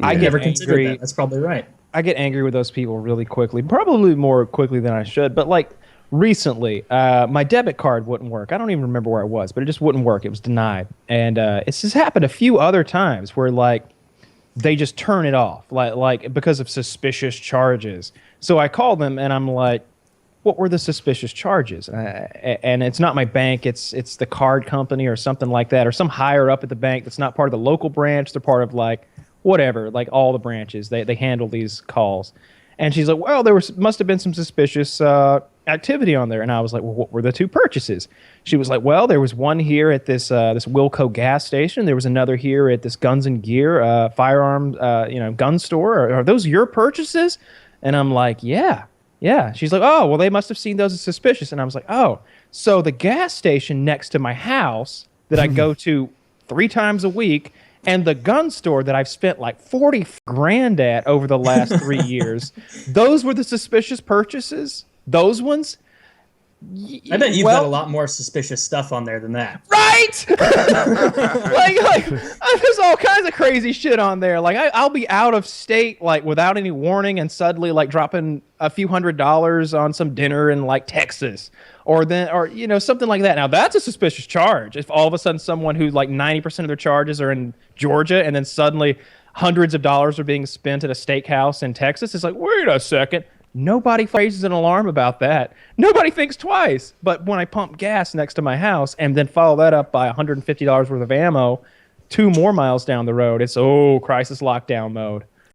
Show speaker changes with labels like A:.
A: I
B: Yeah.
A: get
C: Never considered that.
A: angry.
C: That's probably right.
A: I get angry with those people really quickly, probably more quickly than I should. But like recently, my debit card wouldn't work. I don't even remember where it was, but it just wouldn't work. It was denied, and it's just happened a few other times where like they just turn it off, like because of suspicious charges. So I call them and I'm like, "What were the suspicious charges?" And it's not my bank; it's the card company or something like that, or some higher up at the bank that's not part of the local branch. They're part of like whatever, like all the branches. They handle these calls. And she's like, "Well, there was must have been some suspicious activity on there." And I was like, "Well, what were the two purchases?" She was like, "Well, there was one here at this Wilco gas station. There was another here at this Guns and Gear firearm gun store. Are those your purchases?" And I'm like, "Yeah, yeah." She's like, "Oh, well, they must have seen those as suspicious." And I was like, "Oh, so the gas station next to my house that I go to 3 times a week." And the gun store that I've spent like 40 grand at over the last 3 years, those were the suspicious purchases? Those ones?
C: I bet you've got a
A: Well,
C: lot more suspicious stuff on there than that.
A: right? There's all kinds of crazy shit on there. Like I'll be out of state like without any warning and suddenly like dropping a few $100s on some dinner in like Texas or something like that. Now that's a suspicious charge. If all of a sudden someone who like 90% of their charges are in Georgia and then suddenly hundreds of dollars are being spent at a steakhouse in Texas, it's like, wait a second. Nobody raises an alarm about that. Nobody thinks twice. But when I pump gas next to my house and then follow that up by $150 worth of ammo 2 more miles down the road, it's, oh, crisis lockdown mode.